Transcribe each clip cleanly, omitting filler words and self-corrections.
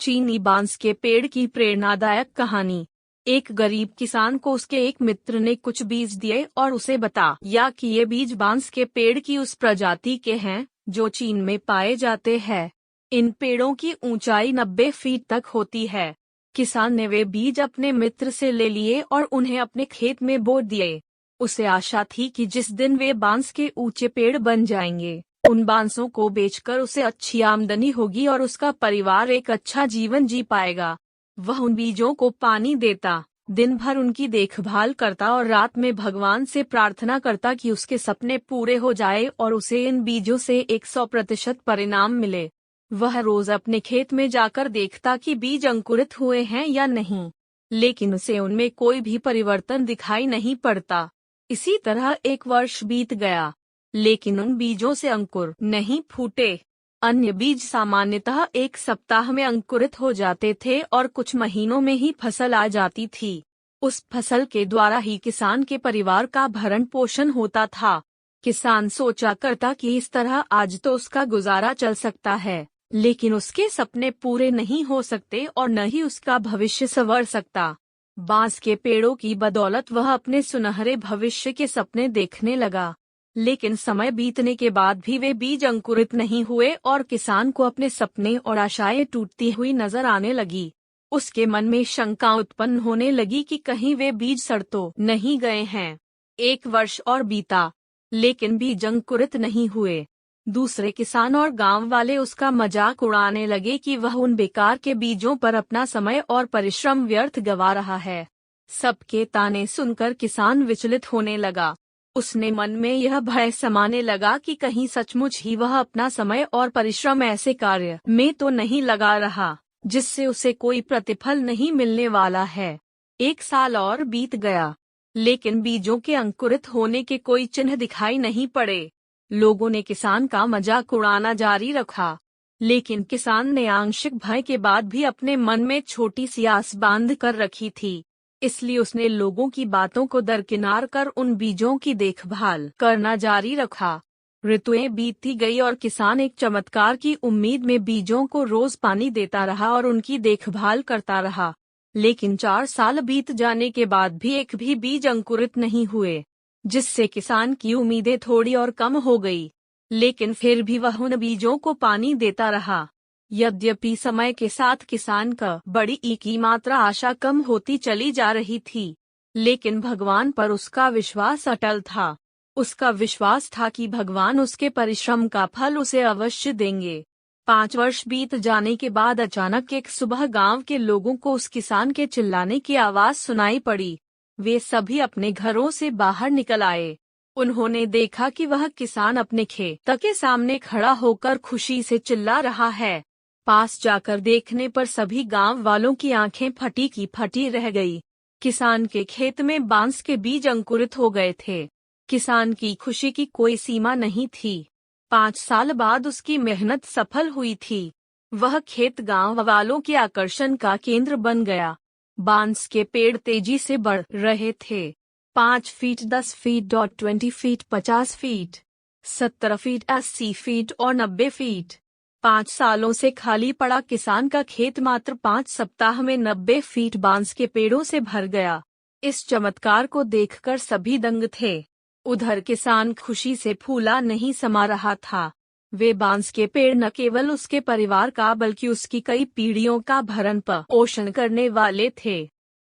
चीनी बांस के पेड़ की प्रेरणादायक कहानी। एक गरीब किसान को उसके एक मित्र ने कुछ बीज दिए और उसे बताया कि ये बीज बांस के पेड़ की उस प्रजाति के हैं जो चीन में पाए जाते हैं। इन पेड़ों की ऊंचाई 90 फीट तक होती है। किसान ने वे बीज अपने मित्र से ले लिए और उन्हें अपने खेत में बो दिए। उसे आशा थी कि जिस दिन वे बांस के ऊंचे पेड़ बन जाएंगे, उन बांसों को बेचकर उसे अच्छी आमदनी होगी और उसका परिवार एक अच्छा जीवन जी पाएगा। वह उन बीजों को पानी देता, दिन भर उनकी देखभाल करता और रात में भगवान से प्रार्थना करता कि उसके सपने पूरे हो जाए और उसे इन बीजों से 100% परिणाम मिले। वह रोज अपने खेत में जाकर देखता कि बीज अंकुरित हुए हैं या नहीं, लेकिन उसे उनमें कोई भी परिवर्तन दिखाई नहीं पड़ता। इसी तरह एक वर्ष बीत गया, लेकिन उन बीजों से अंकुर नहीं फूटे। अन्य बीज सामान्यतः एक सप्ताह में अंकुरित हो जाते थे और कुछ महीनों में ही फसल आ जाती थी। उस फसल के द्वारा ही किसान के परिवार का भरण पोषण होता था। किसान सोचा करता कि इस तरह आज तो उसका गुजारा चल सकता है, लेकिन उसके सपने पूरे नहीं हो सकते और न ही उसका भविष्य संवर सकता। बांस के पेड़ों की बदौलत वह अपने सुनहरे भविष्य के सपने देखने लगा, लेकिन समय बीतने के बाद भी वे बीज अंकुरित नहीं हुए और किसान को अपने सपने और आशाएं टूटती हुई नजर आने लगी। उसके मन में शंका उत्पन्न होने लगी कि कहीं वे बीज सड़ तो नहीं गए हैं। एक वर्ष और बीता, लेकिन बीज अंकुरित नहीं हुए। दूसरे किसान और गांव वाले उसका मजाक उड़ाने लगे कि वह उन बेकार के बीजों पर अपना समय और परिश्रम व्यर्थ गंवा रहा है। सबके ताने सुनकर किसान विचलित होने लगा। उसने मन में यह भय समाने लगा कि कहीं सचमुच ही वह अपना समय और परिश्रम ऐसे कार्य में तो नहीं लगा रहा जिससे उसे कोई प्रतिफल नहीं मिलने वाला है। एक साल और बीत गया, लेकिन बीजों के अंकुरित होने के कोई चिन्ह दिखाई नहीं पड़े। लोगों ने किसान का मजाक उड़ाना जारी रखा, लेकिन किसान ने आंशिक भय के बाद भी अपने मन में छोटी सी आस बांध कर रखी थी। इसलिए उसने लोगों की बातों को दरकिनार कर उन बीजों की देखभाल करना जारी रखा। ऋतुएं बीतती गई और किसान एक चमत्कार की उम्मीद में बीजों को रोज पानी देता रहा और उनकी देखभाल करता रहा। लेकिन 4 साल बीत जाने के बाद भी एक भी बीज अंकुरित नहीं हुए, जिससे किसान की उम्मीदें थोड़ी और कम हो गई। लेकिन फिर भी वह उन बीजों को पानी देता रहा। यद्यपि समय के साथ किसान का बड़ी की मात्रा आशा कम होती चली जा रही थी, लेकिन भगवान पर उसका विश्वास अटल था। उसका विश्वास था कि भगवान उसके परिश्रम का फल उसे अवश्य देंगे। 5 वर्ष बीत जाने के बाद अचानक एक सुबह गांव के लोगों को उस किसान के चिल्लाने की आवाज सुनाई पड़ी। वे सभी अपने घरों से बाहर निकल आए। उन्होंने देखा कि वह किसान अपने खेत के सामने खड़ा होकर खुशी से चिल्ला रहा है। पास जाकर देखने पर सभी गांव वालों की आंखें फटी की फटी रह गई। किसान के खेत में बांस के बीज अंकुरित हो गए थे। किसान की खुशी की कोई सीमा नहीं थी। 5 साल बाद उसकी मेहनत सफल हुई थी। वह खेत गांव वालों के आकर्षण का केंद्र बन गया। बांस के पेड़ तेजी से बढ़ रहे थे। 5 फीट, 10 फीट और 20 फीट, 50 फीट, 70 फीट, 80 फीट और 90 फीट। 5 सालों से खाली पड़ा किसान का खेत मात्र 5 सप्ताह में 90 फीट बांस के पेड़ों से भर गया। इस चमत्कार को देखकर सभी दंग थे। उधर किसान खुशी से फूला नहीं समा रहा था। वे बांस के पेड़ न केवल उसके परिवार का बल्कि उसकी कई पीढ़ियों का भरण पोषण करने वाले थे।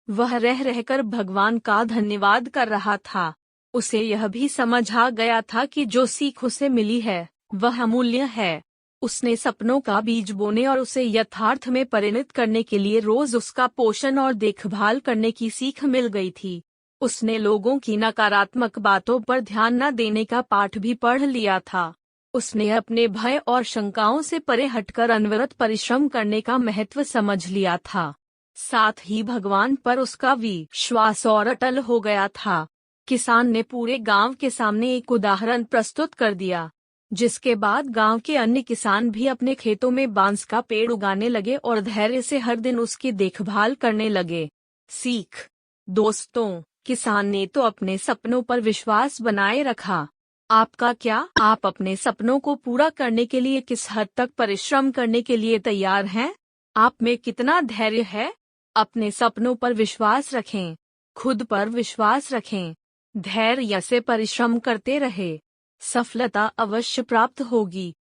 वह रह रहकर भगवान का धन्यवाद कर रहा था। उसे यह भी समझ आ गया था कि जो सीख उसे मिली है वह अमूल्य है। उसने सपनों का बीज बोने और उसे यथार्थ में परिणत करने के लिए रोज उसका पोषण और देखभाल करने की सीख मिल गई थी। उसने लोगों की नकारात्मक बातों पर ध्यान न देने का पाठ भी पढ़ लिया था। उसने अपने भय और शंकाओं से परे हटकर अनवरत परिश्रम करने का महत्व समझ लिया था। साथ ही भगवान पर उसका विश्वास और अटल हो गया था। किसान ने पूरे गांव के सामने एक उदाहरण प्रस्तुत कर दिया, जिसके बाद गांव के अन्य किसान भी अपने खेतों में बांस का पेड़ उगाने लगे और धैर्य से हर दिन उसकी देखभाल करने लगे। सीख: दोस्तों, किसान ने तो अपने सपनों पर विश्वास बनाए रखा। आपका क्या? आप अपने सपनों को पूरा करने के लिए किस हद तक परिश्रम करने के लिए तैयार हैं? आप में कितना धैर्य है? अपने सपनों पर विश्वास रखें, खुद पर विश्वास रखें, धैर्य से परिश्रम करते रहे, सफलता अवश्य प्राप्त होगी।